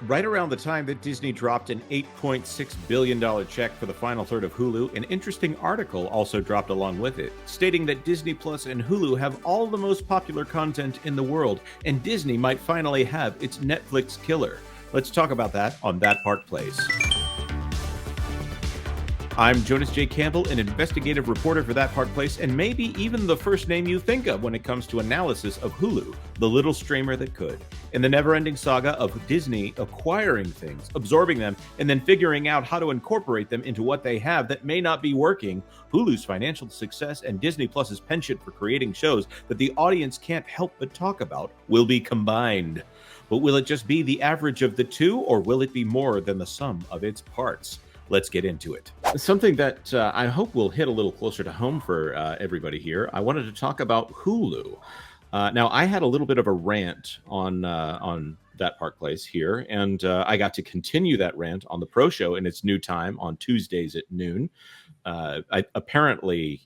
Right around the time that Disney dropped an $8.6 billion check for the final third of Hulu, an interesting article also dropped along with it, stating that Disney Plus and Hulu have all the most popular content in the world, and Disney might finally have its Netflix killer. Let's talk about that on That Part Plays. I'm Jonas J. Campbell, an investigative reporter for That Part Place, and maybe even the first name you think of when it comes to analysis of Hulu, the little streamer that could. In the never-ending saga of Disney acquiring things, absorbing them, and then figuring out how to incorporate them into what they have that may not be working, Hulu's financial success and Disney Plus's penchant for creating shows that the audience can't help but talk about will be combined. But will it just be the average of the two, or will it be more than the sum of its parts? Let's get into it. Something that I hope will hit a little closer to home for everybody here. I wanted to talk about Hulu. Now, I had a little bit of a rant on That Part Place here, and I got to continue that rant on the Pro Show in its new time on Tuesdays at noon. Apparently,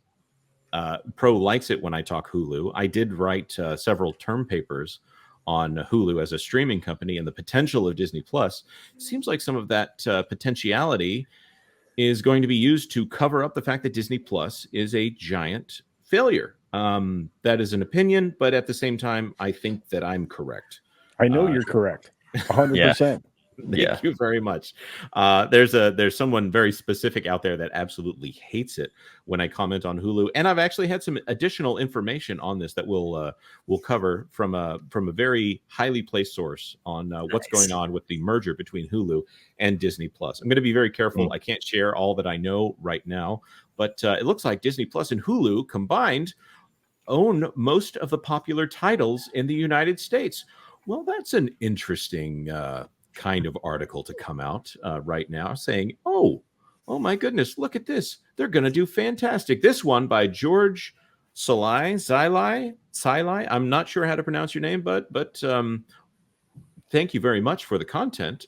Pro likes it when I talk Hulu. I did write several term papers on Hulu as a streaming company and the potential of Disney Plus. It seems like some of that potentiality is going to be used to cover up the fact that Disney Plus is a giant failure. That is an opinion, but at the same time, I think that I'm correct. I know you're correct. 100%. Thank you very much. There's someone very specific out there that absolutely hates it when I comment on Hulu, and I've actually had some additional information on this that we'll cover from a very highly placed source on what's going on with the merger between Hulu and Disney Plus. I'm going to be very careful. I can't share all that I know right now, but it looks like Disney Plus and Hulu combined own most of the popular titles in the United States. Well, that's an interesting kind of article to come out right now saying, oh my goodness, look at this. They're going to do fantastic. This one by George Szilai. I'm not sure how to pronounce your name, but thank you very much for the content.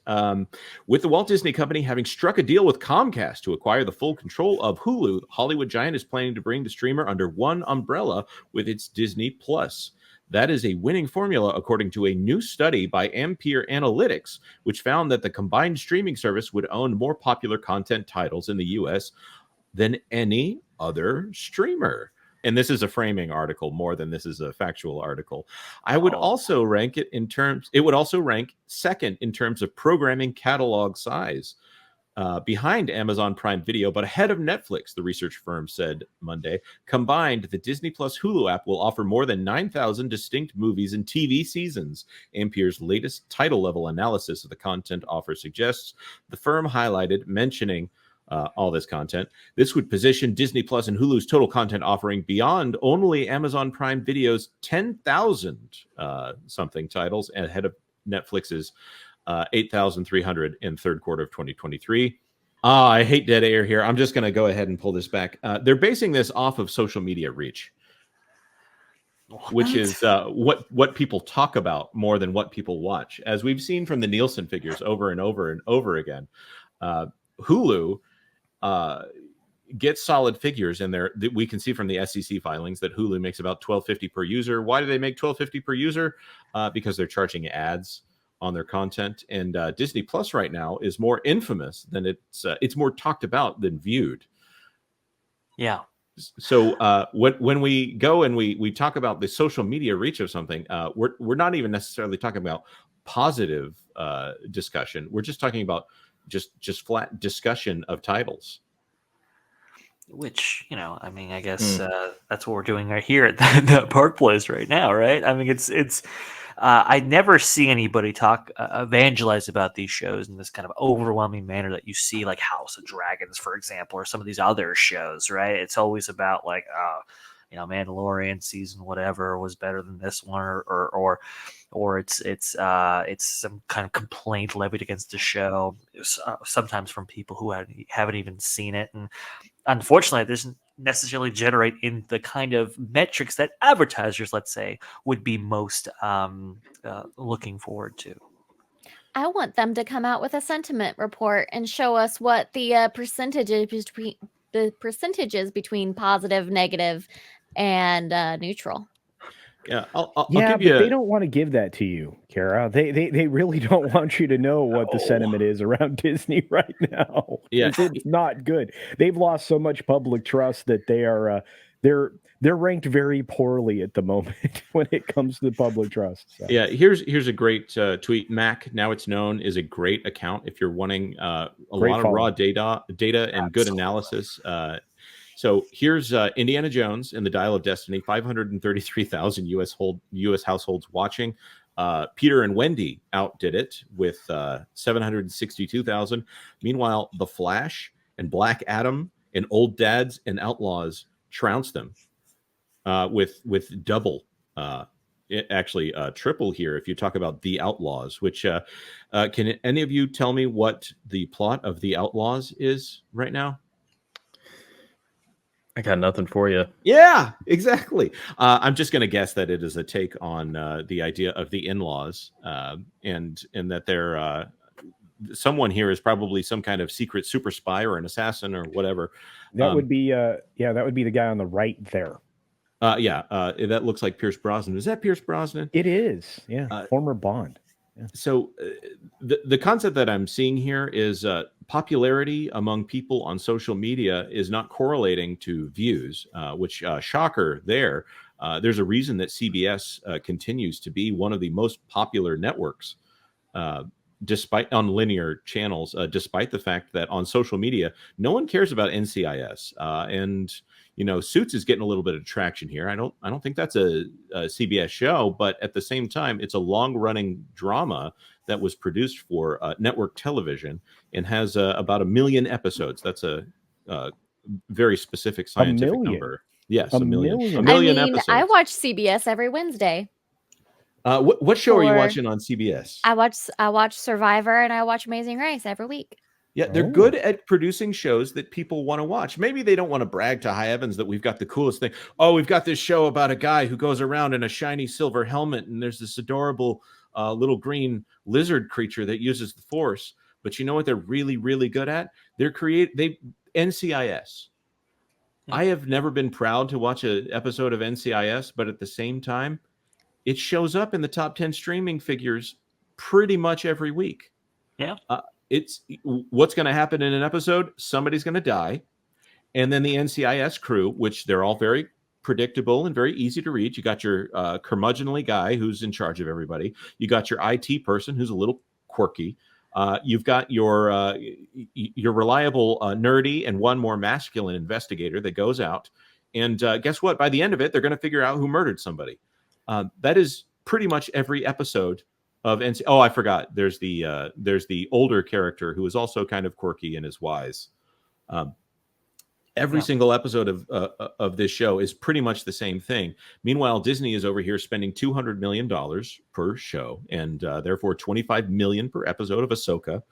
With the Walt Disney Company having struck a deal with Comcast to acquire the full control of Hulu, the Hollywood giant is planning to bring the streamer under one umbrella with its Disney Plus. That is a winning formula, according to a new study by Ampere Analytics, which found that the combined streaming service would own more popular content titles in the U.S. than any other streamer. And this is a framing article more than this is a factual article. I would also rank it in terms, it would also rank second in terms of programming catalog size. Behind Amazon Prime Video, but ahead of Netflix, the research firm said Monday. Combined, the Disney Plus Hulu app will offer more than 9,000 distinct movies and TV seasons. Ampere's latest title-level analysis of the content offer suggests. The firm highlighted, mentioning all this content. This would position Disney Plus and Hulu's total content offering beyond only Amazon Prime Video's 10,000 something titles, ahead of Netflix's 8,300 in third quarter of 2023. I hate dead air here. I'm just going to go ahead and pull this back. They're basing this off of social media reach, which is what people talk about more than what people watch. As we've seen from the Nielsen figures over and over and over again, Hulu gets solid figures in there. We can see from the SEC filings that Hulu makes about $12.50 per user. Why do they make $12.50 per user? Because they're charging ads on their content, and Disney Plus right now is more infamous than it's more talked about than viewed. Yeah. So when we go and we talk about the social media reach of something, we're not even necessarily talking about positive discussion. We're just talking about just flat discussion of titles. Which, I mean, I guess that's what we're doing right here at the Park Place right now, right? I mean, it's I never see anybody evangelize about these shows in this kind of overwhelming manner that you see, like House of Dragons, for example, or some of these other shows, right? It's always about like, Mandalorian season whatever was better than this one, or it's some kind of complaint levied against the show, sometimes from people who haven't even seen it, and unfortunately, it doesn't necessarily generate in the kind of metrics that advertisers, let's say, would be most looking forward to. I want them to come out with a sentiment report and show us what the percentages between positive, negative, and neutral. Yeah, I'll Yeah, give but you. they don't want to give that to you, Kara. They really don't want you to know what the sentiment is around Disney right now. Yeah. It's not good. They've lost so much public trust that they're ranked very poorly at the moment when it comes to public trust. So. Yeah, here's a great tweet. Mac, now it's known, is a great account if you're wanting a lot of raw data and good analysis. So here's Indiana Jones and the Dial of Destiny, 533,000 U.S. households watching. Peter and Wendy outdid it with 762,000. Meanwhile, The Flash and Black Adam and Old Dads and Outlaws trounced them with double. Actually, triple here if you talk about The Outlaws. Which can any of you tell me what the plot of The Outlaws is right now? I got nothing for you. Yeah, exactly. I'm just going to guess that it is a take on the idea of the in-laws, and that they're someone here is probably some kind of secret super spy or an assassin or whatever. That would be that would be the guy on the right there. That looks like Pierce Brosnan. Is that Pierce Brosnan? It is. Yeah, former Bond. Yeah. So the concept that I'm seeing here is popularity among people on social media is not correlating to views, which shocker there. There's a reason that CBS continues to be one of the most popular networks despite on linear channels, despite the fact that on social media, no one cares about NCIS. And Suits is getting a little bit of traction here. I don't think that's a CBS show, but at the same time, it's a long-running drama that was produced for network television and has about 1 million episodes. That's a very specific scientific number. Yes, 1 million. 1 million episodes. I watch CBS every Wednesday. What show are you watching on CBS? I watch Survivor and I watch Amazing Race every week. Yeah, they're good at producing shows that people want to watch. Maybe they don't want to brag to high heavens that we've got the coolest thing. Oh, we've got this show about a guy who goes around in a shiny silver helmet, and there's this adorable little green lizard creature that uses the Force. But you know what they're really, really good at? NCIS. I have never been proud to watch an episode of NCIS, but at the same time, it shows up in the top 10 streaming figures pretty much every week. Yeah. It's what's going to happen in an episode. Somebody's going to die. And then the NCIS crew, which they're all very predictable and very easy to read. You got your curmudgeonly guy who's in charge of everybody. You got your IT person who's a little quirky. You've got your reliable nerdy and one more masculine investigator that goes out. And guess what? By the end of it, they're going to figure out who murdered somebody. That is pretty much every episode of NC. Oh, I forgot. There's the older character who is also kind of quirky and is wise. Every single episode of this show is pretty much the same thing. Meanwhile, Disney is over here spending $200 million per show, and therefore $25 million per episode of Ahsoka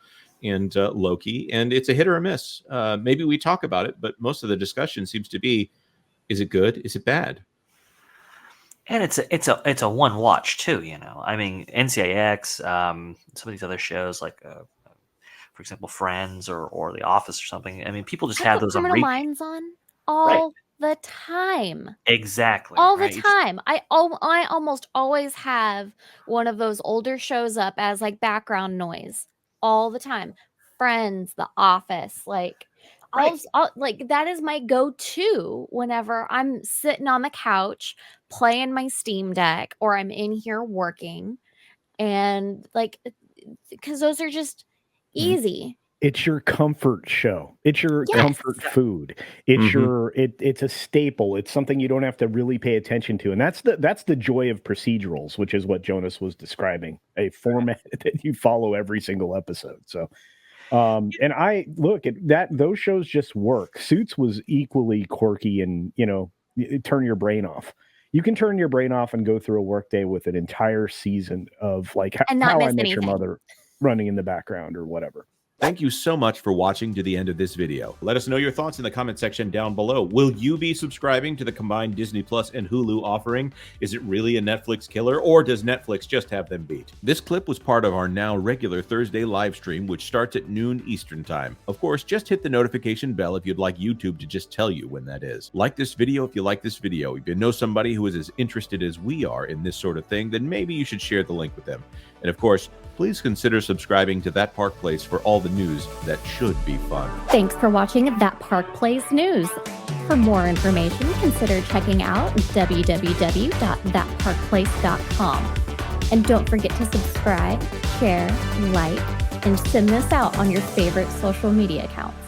and Loki. And it's a hit or a miss. Maybe we talk about it, but most of the discussion seems to be: is it good? Is it bad? And it's a one watch too, I mean, NCIX, some of these other shows like, for example, Friends or The Office or something. I mean, people just have those on Criminal Minds on all the time. Exactly. All the time. I almost always have one of those older shows up as like background noise all the time. Friends, The Office, like. Like that is my go-to whenever I'm sitting on the couch playing my Steam Deck or I'm in here working, and like because those are just easy. It's your comfort show. It's your comfort food. It's it's a staple. It's something you don't have to really pay attention to, and that's the joy of procedurals, which is what Jonas was describing, a format that you follow every single episode. So. And I look at that; those shows just work. Suits was equally quirky, and turn your brain off. You can turn your brain off and go through a workday with an entire season of like How I Met Your Mother running in the background or whatever. Thank you so much for watching to the end of this video. Let us know your thoughts in the comment section down below. Will you be subscribing to the combined Disney Plus and Hulu offering? Is it really a Netflix killer, or does Netflix just have them beat? This clip was part of our now regular Thursday live stream, which starts at noon Eastern time. Of course, just hit the notification bell if you'd like YouTube to just tell you when that is. Like this video if you like this video. If you know somebody who is as interested as we are in this sort of thing, then maybe you should share the link with them. And of course, please consider subscribing to That Park Place for all the news that should be fun. Thanks for watching That Park Place News. For more information, consider checking out www.thatparkplace.com. And don't forget to subscribe, share, like, and send this out on your favorite social media accounts.